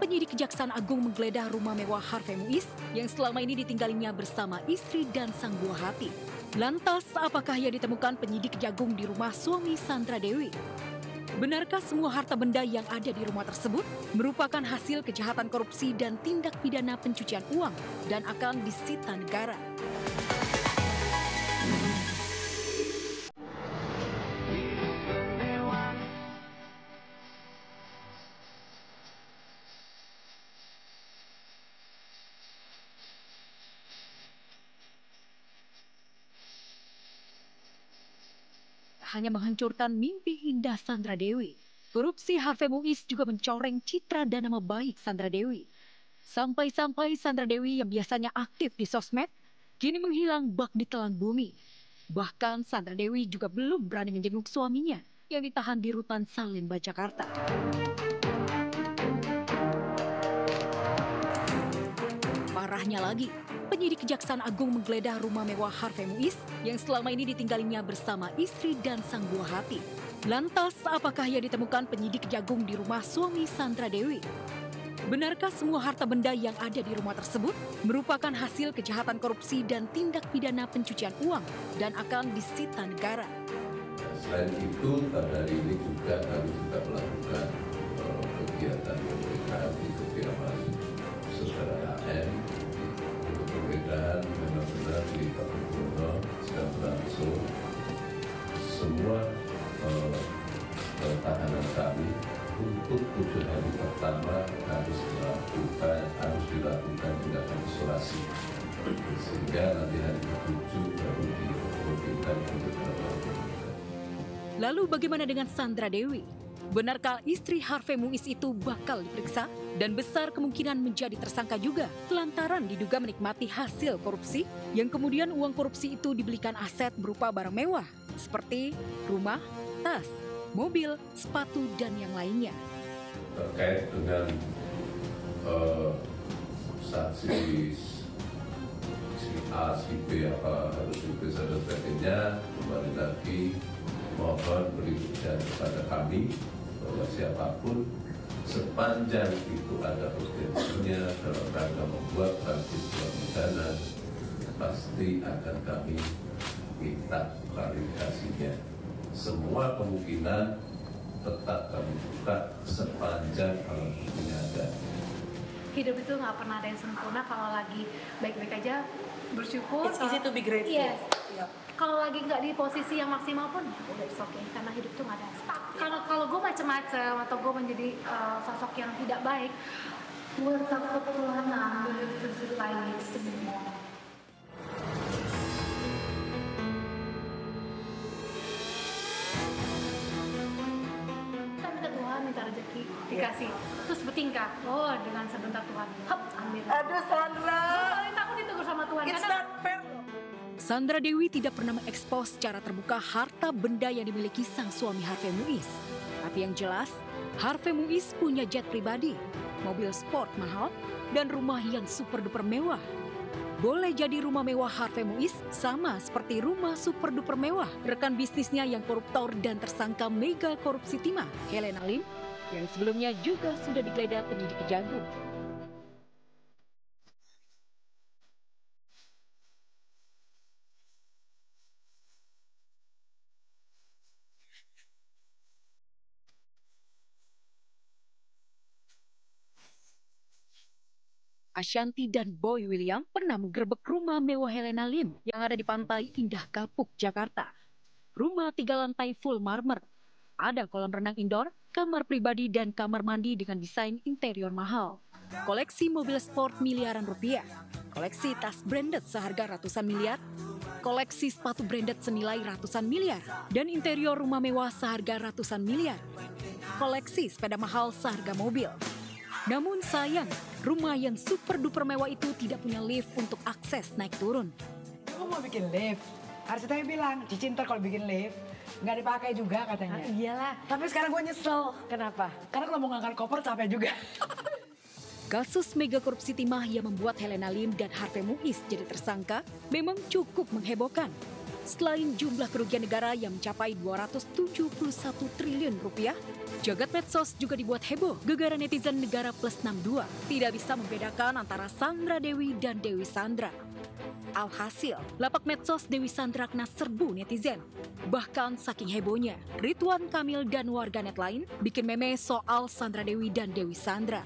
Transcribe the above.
penyidik Kejaksaan Agung menggeledah rumah mewah Harvey Muiz yang selama ini ditinggalinya bersama istri dan sang buah hati. Lantas, apakah yang ditemukan penyidik Kejagung di rumah suami Sandra Dewi? Benarkah semua harta benda yang ada di rumah tersebut merupakan hasil kejahatan korupsi dan tindak pidana pencucian uang dan akan disita negara? Hanya menghancurkan mimpi indah Sandra Dewi. Korupsi Harvey Muiz juga mencoreng citra dan nama baik Sandra Dewi. Sampai-sampai Sandra Dewi yang biasanya aktif di sosmed, kini menghilang bak di telan bumi. Bahkan Sandra Dewi juga belum berani menjenguk suaminya yang ditahan di Rutan Salemba, Jakarta. Parahnya lagi, penyidik Kejaksaan Agung menggeledah rumah mewah Harvey Muiz yang selama ini ditinggalinya bersama istri dan sang buah hati. Lantas, apakah yang ditemukan penyidik Kejagung di rumah suami Sandra Dewi? Benarkah semua harta benda yang ada di rumah tersebut merupakan hasil kejahatan korupsi dan tindak pidana pencucian uang dan akan disita negara? Selain itu, pada hari ini juga kami juga melakukan kegiatan pemeriksaan di kediaman saudara AM untuk perbedaan benar-benar di Kabupaten sedang berlangsung. Semua tahanan kami untuk 7 hari pertama harus dilakukan tindakan isolasi, sehingga nanti hari ke-7 baru diperbolehkan untuk dilakukan. Lalu bagaimana dengan Sandra Dewi? Benarkah istri Harvey Muiz itu bakal diperiksa dan besar kemungkinan menjadi tersangka juga lantaran diduga menikmati hasil korupsi yang kemudian uang korupsi itu dibelikan aset berupa barang mewah seperti rumah, tas, mobil, sepatu, dan yang lainnya. Terkait dengan saksi si A, si B, apa harus diperiksa dan sebagainya, kembali lagi mohon berikan kepada kami bahwa siapapun sepanjang itu ada urgensinya dalam rangka membuat transisi pidana, pasti akan kami minta klarifikasinya. Semua kemungkinan tetap kami buka sepanjang alat buktinya ada. Hidup itu nggak pernah ada yang sempurna. Kalau lagi baik-baik aja bersyukur. It's easy to be grateful. Yes. Yep. Kalau lagi nggak di posisi yang maksimal pun, udah it's okay. Karena hidup tuh nggak ada yang stuck. Kalau gue macem-macem atau gue menjadi sosok yang tidak baik, gue takut Tuhan ambil itu lagi semua. Kita minta Tuhan, minta rezeki, dikasih. Terus bertingkah, oh dengan sebentar Tuhan, hop ambil. Aduh Sandra, Paling takut ditegur sama Tuhan. it's Karena not fair. Sandra Dewi tidak pernah mengekspos secara terbuka harta benda yang dimiliki sang suami Harvey Muiz. Tapi yang jelas, Harvey Muiz punya jet pribadi, mobil sport mahal, dan rumah yang super duper mewah. Boleh jadi rumah mewah Harvey Muiz sama seperti rumah super duper mewah rekan bisnisnya yang koruptor dan tersangka mega korupsi timah, Helena Lim, yang sebelumnya juga sudah digeledah penyidik Kejagung. Ashanti dan Boy William pernah menggerebek rumah mewah Helena Lim yang ada di Pantai Indah Kapuk, Jakarta. Rumah 3 lantai full marmer. Ada kolam renang indoor, kamar pribadi, dan kamar mandi dengan desain interior mahal. Koleksi mobil sport miliaran rupiah. Koleksi tas branded seharga ratusan miliar. Koleksi sepatu branded senilai ratusan miliar. Dan interior rumah mewah seharga ratusan miliar. Koleksi sepeda mahal seharga mobil. Namun sayang, rumah yang super duper mewah itu tidak punya lift untuk akses naik turun. Aku mau bikin lift. Arsiteknya bilang, Cici ntar kalau bikin lift, nggak dipakai juga katanya. Iyalah. Tapi sekarang gue nyesel. Kenapa? Karena kalau mau ngangkat koper capek juga. Kasus mega korupsi timah yang membuat Helena Lim dan Harvey Muiz jadi tersangka memang cukup menghebohkan. Selain jumlah kerugian negara yang mencapai 271 triliun rupiah, jagat medsos juga dibuat heboh gegara netizen negara plus 62 tidak bisa membedakan antara Sandra Dewi dan Dewi Sandra. Alhasil, lapak medsos Dewi Sandra kena serbu netizen. Bahkan saking hebohnya, Ridwan Kamil dan warganet lain bikin meme soal Sandra Dewi dan Dewi Sandra.